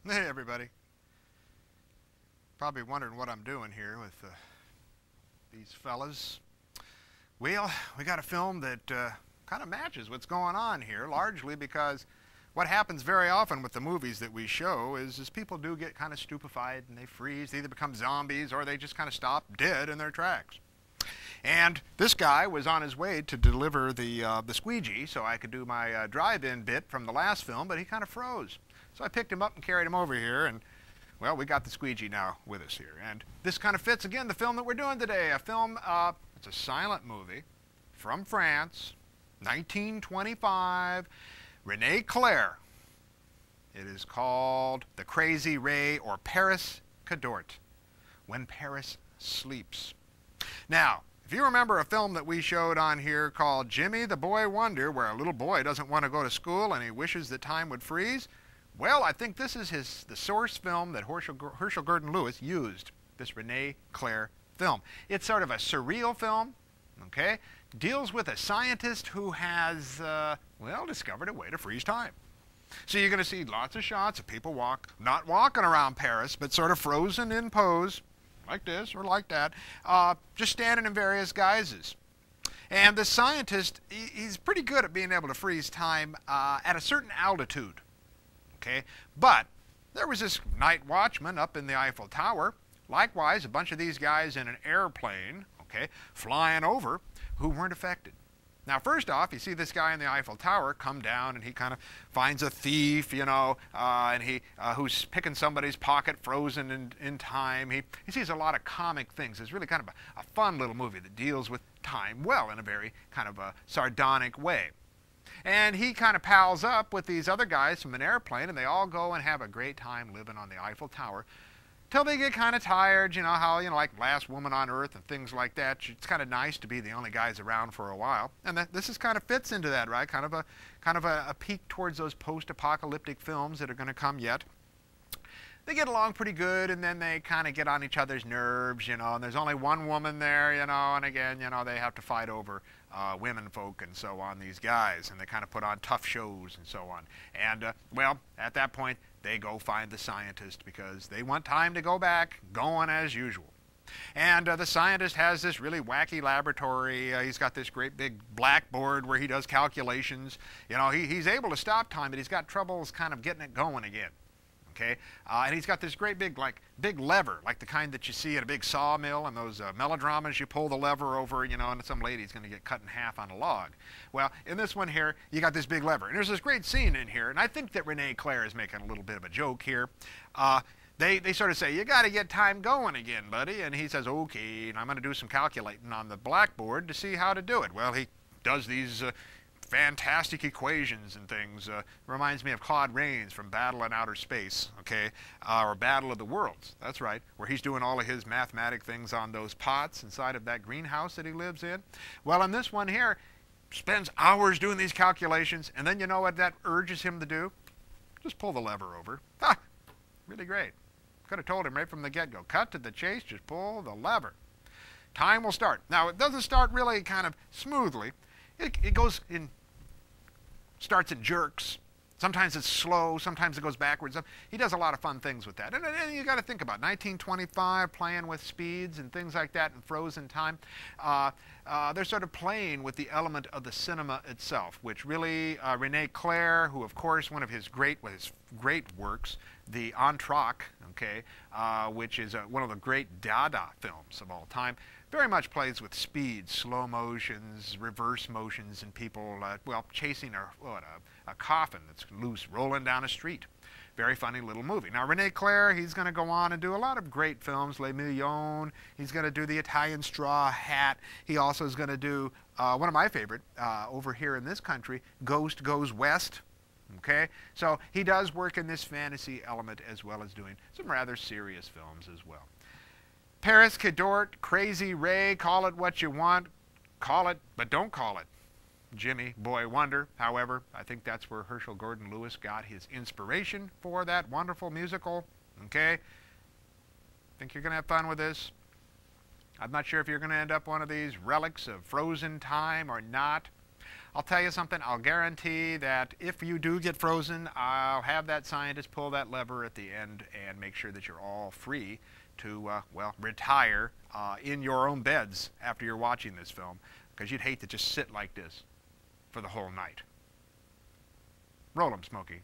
Hey everybody. Probably wondering what I'm doing here with these fellas. Well, we got a film that kind of matches what's going on here, largely because what happens very often with the movies that we show is people do get kind of stupefied and they freeze. They either become zombies or they just kind of stop dead in their tracks. And this guy was on his way to deliver the squeegee so I could do my drive-in bit from the last film, but he kind of froze. So I picked him up and carried him over here, and well, we got the squeegee now with us here. And this kind of fits, again, the film that we're doing today. A film, it's a silent movie from France, 1925, Rene Clair. It is called The Crazy Ray, or Paris Cadort, When Paris Sleeps. Now, if you remember a film that we showed on here called Jimmy the Boy Wonder, where a little boy doesn't want to go to school and he wishes that time would freeze, well, I think this is the source film that Herschel Gordon Lewis used, this Rene Clair film. It's sort of a surreal film, okay? Deals with a scientist who has, well, discovered a way to freeze time. So you're going to see lots of shots of people not walking around Paris, but sort of frozen in pose, like this or like that, just standing in various guises. And the scientist, he's pretty good at being able to freeze time at a certain altitude. Okay, but there was this night watchman up in the Eiffel Tower, likewise a bunch of these guys in an airplane, okay, flying over, who weren't affected. Now, first off, you see this guy in the Eiffel Tower come down, and he kind of finds a thief, you know, and who's picking somebody's pocket, frozen in time. He sees a lot of comic things. It's really kind of a fun little movie that deals with time well in a very kind of a sardonic way. And he kind of pals up with these other guys from an airplane, and they all go and have a great time living on the Eiffel Tower till they get kind of tired, you know, how, you know, like Last Woman on Earth and things like that. It's kind of nice to be the only guys around for a while. And this is kind of fits into that, right? Kind of a peek towards those post-apocalyptic films that are going to come yet. They get along pretty good, and then they kind of get on each other's nerves, you know, and there's only one woman there, you know, and again, you know, they have to fight over women folk and so on, these guys, and they kind of put on tough shows and so on. And, well, at that point, they go find the scientist because they want time to go back, going as usual. And the scientist has this really wacky laboratory. He's got this great big blackboard where he does calculations. You know, he's able to stop time, but he's got troubles kind of getting it going again. Okay, and he's got this great big lever, like the kind that you see at a big sawmill and those melodramas. You pull the lever over, you know, and some lady's going to get cut in half on a log. Well, in this one here, you got this big lever, and there's this great scene in here, and I think that Rene Clair is making a little bit of a joke here. They sort of say, you got to get time going again, buddy, and he says, okay, and I'm going to do some calculating on the blackboard to see how to do it. Well, he does these fantastic equations and things. Reminds me of Claude Rains from Battle in Outer Space, okay, or Battle of the Worlds. That's right, where he's doing all of his mathematic things on those pots inside of that greenhouse that he lives in. Well, in this one here, spends hours doing these calculations, and then you know what that urges him to do? Just pull the lever over. Ha! Really great. Could have told him right from the get-go. Cut to the chase, just pull the lever. Time will start. Now, it doesn't start really kind of smoothly. It goes in, starts in jerks. Sometimes it's slow. Sometimes it goes backwards. He does a lot of fun things with that. And you got to think about 1925, playing with speeds and things like that in frozen time. They're sort of playing with the element of the cinema itself, which really Rene Clair, who of course one of his great works, the Entr'acte, okay, which is one of the great Dada films of all time, very much plays with speed, slow motions, reverse motions, and people, well, chasing a coffin that's loose, rolling down a street. Very funny little movie. Now, Rene Clair, he's going to go on and do a lot of great films, Les Millions. He's going to do The Italian Straw Hat. He also is going to do one of my favorite over here in this country, Ghost Goes West. Okay, so he does work in this fantasy element as well as doing some rather serious films as well. Paris Cadort, Crazy Ray, call it what you want, call it, but don't call it Jimmy Boy Wonder. However, I think that's where Herschel Gordon Lewis got his inspiration for that wonderful musical. Okay, think you're going to have fun with this? I'm not sure if you're going to end up one of these relics of frozen time or not. I'll tell you something, I'll guarantee that if you do get frozen, I'll have that scientist pull that lever at the end and make sure that you're all free to, well, retire in your own beds after you're watching this film, because you'd hate to just sit like this for the whole night. Roll 'em, Smokey.